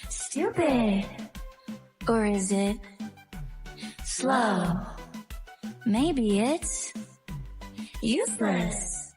stupid? Or is it slow? Maybe it's useless.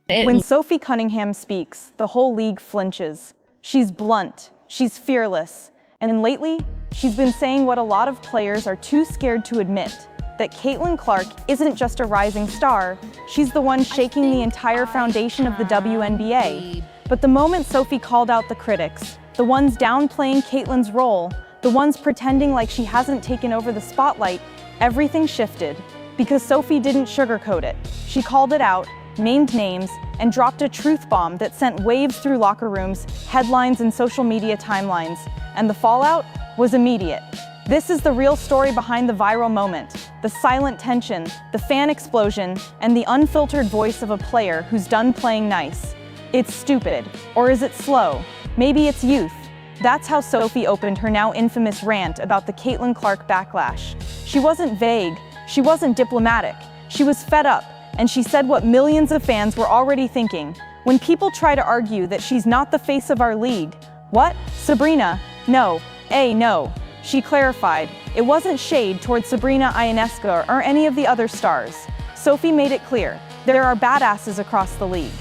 When Sophie Cunningham speaks, the whole league flinches. She's blunt, she's fearless, and lately, she's been saying what a lot of players are too scared to admit, that Caitlin Clark isn't just a rising star, she's the one shaking the entire foundation of the WNBA. But the moment Sophie called out the critics, the ones downplaying Caitlin's role, the ones pretending like she hasn't taken over the spotlight, everything shifted. Because Sophie didn't sugarcoat it. She called it out, named names, and dropped a truth bomb that sent waves through locker rooms, headlines, and social media timelines. And the fallout was immediate. This is the real story behind the viral moment, the silent tension, the fan explosion, and the unfiltered voice of a player who's done playing nice. It's stupid. Or is it slow? Maybe it's youth. That's how Sophie opened her now infamous rant about the Caitlin Clark backlash. She wasn't vague. She wasn't diplomatic. She was fed up, and she said what millions of fans were already thinking. When people try to argue that she's not the face of our league, what? Sabrina? No. No. She clarified, it wasn't shade towards Sabrina Ionescu or any of the other stars. Sophie made it clear, there are badasses across the league.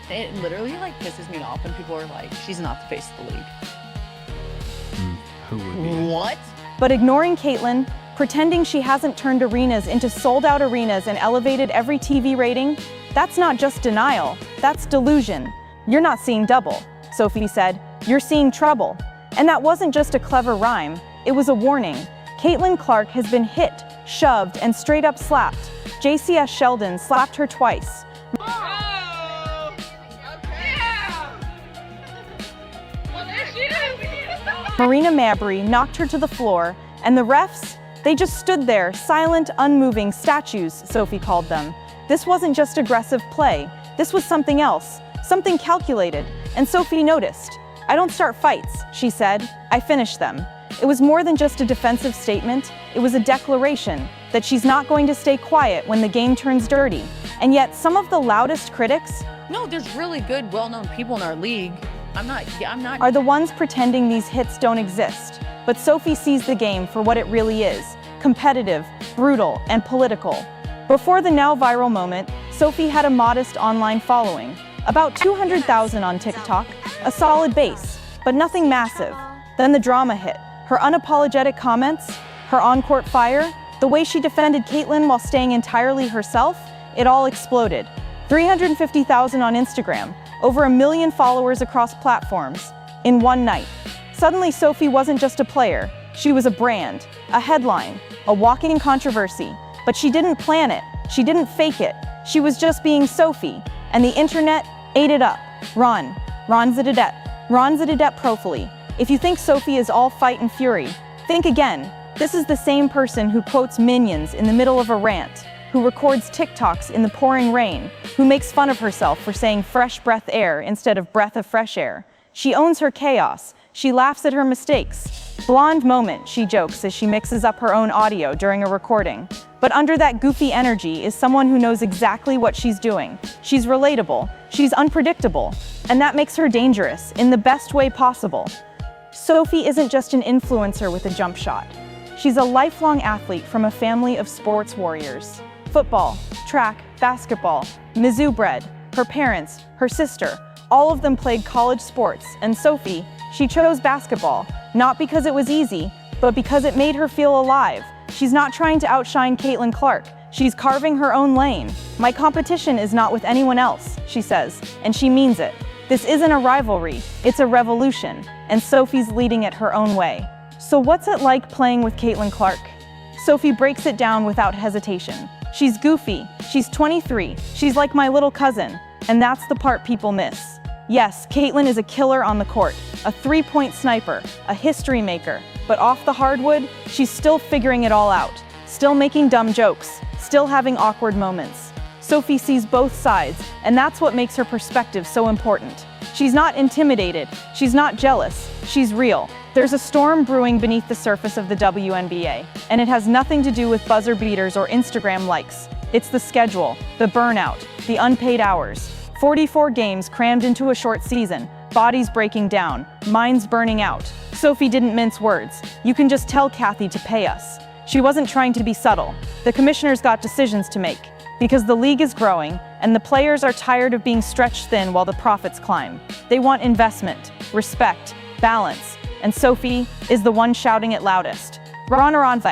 It literally pisses me off when people are like, she's not the face of the league. Who would be? What? But ignoring Caitlin, pretending she hasn't turned arenas into sold-out arenas and elevated every TV rating, that's not just denial, that's delusion. You're not seeing double, Sophie said, you're seeing trouble. And that wasn't just a clever rhyme, it was a warning. Caitlin Clark has been hit, shoved, and straight up slapped. JCS Sheldon slapped her twice. Marina Mabrey knocked her to the floor, and the refs, they just stood there, silent, unmoving statues, Sophie called them. This wasn't just aggressive play. This was something else, something calculated, and Sophie noticed. I don't start fights, she said. I finish them. It was more than just a defensive statement. It was a declaration that she's not going to stay quiet when the game turns dirty. And yet, some of the loudest critics No, there's really good, well-known people in our league. I'm not. are the ones pretending these hits don't exist. But Sophie sees the game for what it really is, competitive, brutal, and political. Before the now viral moment, Sophie had a modest online following, about 200,000 on TikTok, a solid base, but nothing massive. Then the drama hit, her unapologetic comments, her on-court fire, the way she defended Caitlin while staying entirely herself, it all exploded. 350,000 on Instagram, over 1 million followers across platforms, in one night. Suddenly, Sophie wasn't just a player, she was a brand, a headline, a walking controversy. But she didn't plan it, she didn't fake it, she was just being Sophie, and the internet ate it up. Ron Zididette Profili. If you think Sophie is all fight and fury, think again. This is the same person who quotes Minions in the middle of a rant, who records TikToks in the pouring rain, who makes fun of herself for saying fresh breath air instead of breath of fresh air. She owns her chaos. She laughs at her mistakes. Blonde moment, she jokes as she mixes up her own audio during a recording. But under that goofy energy is someone who knows exactly what she's doing. She's relatable, she's unpredictable, and that makes her dangerous in the best way possible. Sophie isn't just an influencer with a jump shot. She's a lifelong athlete from a family of sports warriors. Football, track, basketball, Mizzou bred, her parents, her sister, all of them played college sports, and Sophie, she chose basketball, not because it was easy, but because it made her feel alive. She's not trying to outshine Caitlin Clark. She's carving her own lane. My competition is not with anyone else, she says, and she means it. This isn't a rivalry, it's a revolution, and Sophie's leading it her own way. So what's it like playing with Caitlin Clark? Sophie breaks it down without hesitation. She's goofy, she's 23, she's like my little cousin, and that's the part people miss. Yes, Caitlin is a killer on the court, a three-point sniper, a history maker, but off the hardwood, she's still figuring it all out, still making dumb jokes, still having awkward moments. Sophie sees both sides, and that's what makes her perspective so important. She's not intimidated, she's not jealous, she's real. There's a storm brewing beneath the surface of the WNBA, and it has nothing to do with buzzer beaters or Instagram likes. It's the schedule, the burnout, the unpaid hours. 44 games crammed into a short season, bodies breaking down, minds burning out. Sophie didn't mince words. You can just tell Kathy to pay us. She wasn't trying to be subtle. The commissioners got decisions to make, because the league is growing and the players are tired of being stretched thin while the profits climb. They want investment, respect, balance, and Sophie is the one shouting it loudest. Ron.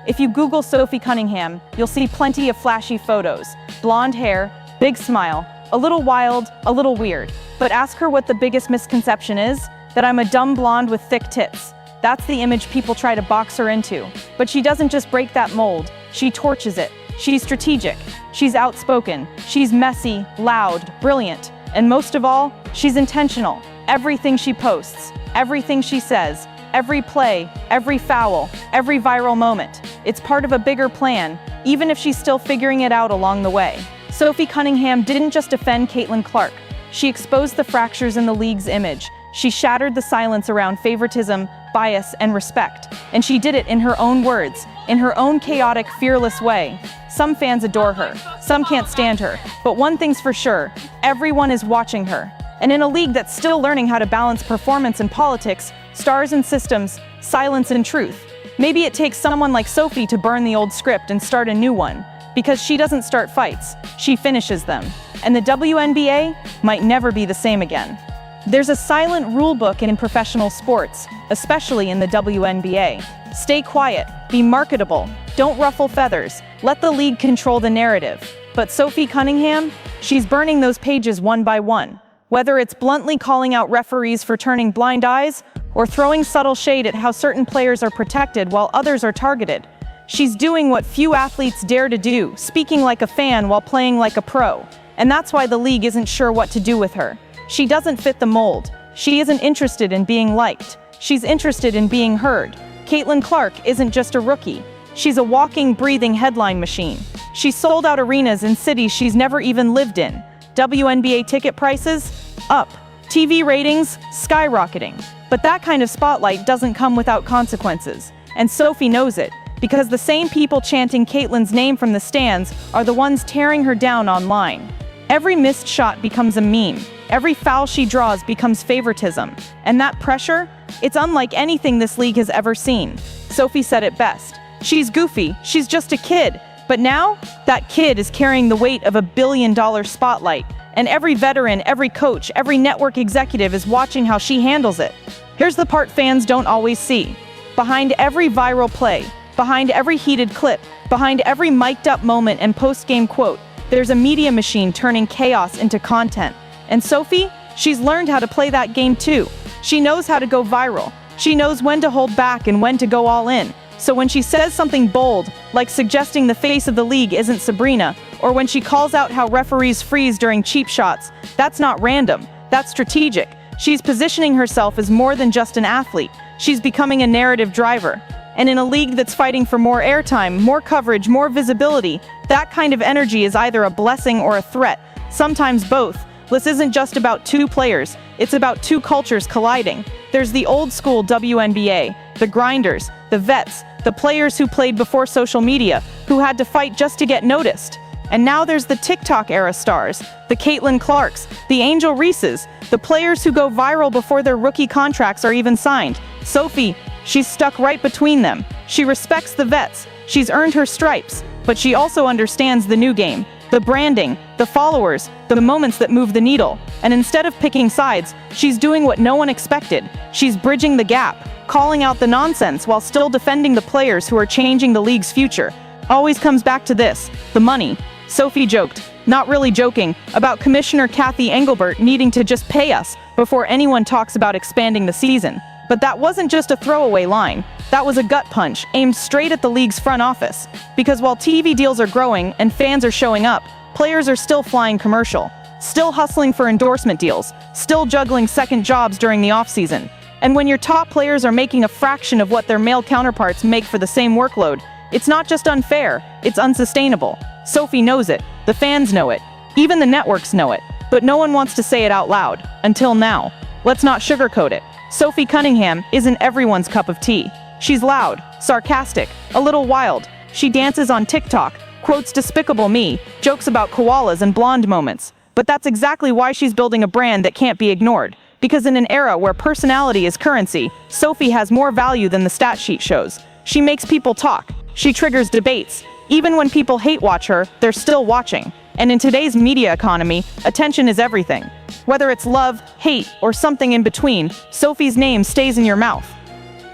If you Google Sophie Cunningham, you'll see plenty of flashy photos. Blonde hair, big smile, a little wild, a little weird. But ask her what the biggest misconception is, that I'm a dumb blonde with thick tits. That's the image people try to box her into. But she doesn't just break that mold, she torches it. She's strategic, she's outspoken, she's messy, loud, brilliant, and most of all, she's intentional. Everything she posts, everything she says, every play, every foul, every viral moment, it's part of a bigger plan, even if she's still figuring it out along the way. Sophie Cunningham didn't just defend Caitlin Clark. She exposed the fractures in the league's image. She shattered the silence around favoritism, bias, and respect. And she did it in her own words, in her own chaotic, fearless way. Some fans adore her, some can't stand her, but one thing's for sure, everyone is watching her. And in a league that's still learning how to balance performance and politics, stars and systems, silence and truth, maybe it takes someone like Sophie to burn the old script and start a new one. Because she doesn't start fights, she finishes them. And the WNBA might never be the same again. There's a silent rule book in professional sports, especially in the WNBA. Stay quiet, be marketable, don't ruffle feathers, let the league control the narrative. But Sophie Cunningham, she's burning those pages one by one. Whether it's bluntly calling out referees for turning blind eyes, or throwing subtle shade at how certain players are protected while others are targeted. She's doing what few athletes dare to do, speaking like a fan while playing like a pro. And that's why the league isn't sure what to do with her. She doesn't fit the mold. She isn't interested in being liked. She's interested in being heard. Caitlin Clark isn't just a rookie. She's a walking, breathing headline machine. She's sold out arenas in cities she's never even lived in. WNBA ticket prices? Up. TV ratings? Skyrocketing. But that kind of spotlight doesn't come without consequences. And Sophie knows it, because the same people chanting Caitlin's name from the stands are the ones tearing her down online. Every missed shot becomes a meme. Every foul she draws becomes favoritism. And that pressure? It's unlike anything this league has ever seen. Sophie said it best. She's goofy, she's just a kid. But now, that kid is carrying the weight of $1 billion spotlight. And every veteran, every coach, every network executive is watching how she handles it. Here's the part fans don't always see. Behind every viral play, behind every heated clip, behind every mic'd up moment and post-game quote, there's a media machine turning chaos into content. And Sophie, she's learned how to play that game too. She knows how to go viral. She knows when to hold back and when to go all in. So when she says something bold, like suggesting the face of the league isn't Sabrina, or when she calls out how referees freeze during cheap shots, that's not random, that's strategic. She's positioning herself as more than just an athlete. She's becoming a narrative driver. And in a league that's fighting for more airtime, more coverage, more visibility, that kind of energy is either a blessing or a threat, sometimes both. This isn't just about two players, it's about two cultures colliding. There's the old school WNBA, the grinders, the vets, the players who played before social media, who had to fight just to get noticed. And now there's the TikTok era stars, the Caitlin Clarks, the Angel Reeses, the players who go viral before their rookie contracts are even signed. Sophie, she's stuck right between them. She respects the vets, she's earned her stripes, but she also understands the new game, the branding, the followers, the moments that move the needle. And instead of picking sides, she's doing what no one expected. She's bridging the gap, calling out the nonsense while still defending the players who are changing the league's future. Always comes back to this, the money. Sophie joked, not really joking, about Commissioner Kathy Engelbert needing to just pay us before anyone talks about expanding the season. But that wasn't just a throwaway line. That was a gut punch aimed straight at the league's front office. Because while TV deals are growing and fans are showing up, players are still flying commercial, still hustling for endorsement deals, still juggling second jobs during the offseason. And when your top players are making a fraction of what their male counterparts make for the same workload, it's not just unfair, it's unsustainable. Sophie knows it, the fans know it, even the networks know it, but no one wants to say it out loud, until now. Let's not sugarcoat it. Sophie Cunningham isn't everyone's cup of tea. She's loud, sarcastic, a little wild. She dances on TikTok, quotes Despicable Me, jokes about koalas and blonde moments. But that's exactly why she's building a brand that can't be ignored. Because in an era where personality is currency, Sophie has more value than the stat sheet shows. She makes people talk. She triggers debates. Even when people hate watch her, they're still watching. And in today's media economy, attention is everything. Whether it's love, hate, or something in between, Sophie's name stays in your mouth.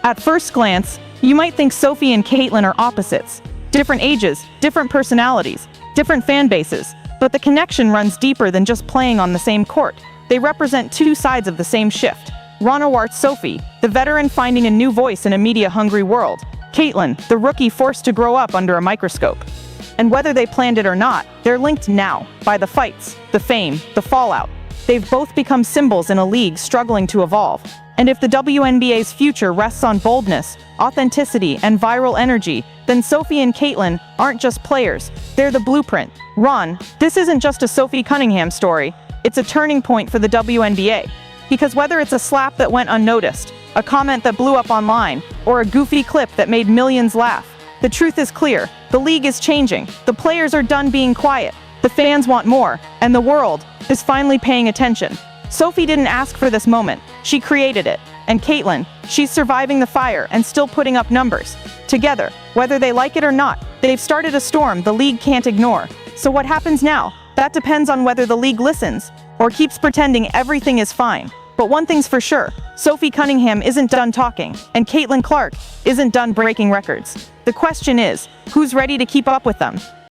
At first glance, you might think Sophie and Caitlyn are opposites. Different ages, different personalities, different fan bases. But the connection runs deeper than just playing on the same court. They represent two sides of the same shift. Ronawart Sophie, the veteran finding a new voice in a media-hungry world. Caitlyn, the rookie forced to grow up under a microscope. And whether they planned it or not, they're linked now, by the fights, the fame, the fallout. They've both become symbols in a league struggling to evolve. And if the WNBA's future rests on boldness, authenticity, and viral energy, then Sophie and Caitlyn aren't just players, they're the blueprint. Ron, this isn't just a Sophie Cunningham story, it's a turning point for the WNBA. Because whether it's a slap that went unnoticed, a comment that blew up online, or a goofy clip that made millions laugh, the truth is clear. The league is changing. The players are done being quiet. The fans want more, and the world is finally paying attention. Sophie didn't ask for this moment. She created it. And Caitlyn, she's surviving the fire and still putting up numbers. Together, whether they like it or not, they've started a storm the league can't ignore. So what happens now? That depends on whether the league listens or keeps pretending everything is fine. But one thing's for sure, Sophie Cunningham isn't done talking, and Caitlyn Clark isn't done breaking records. The question is, who's ready to keep up with them?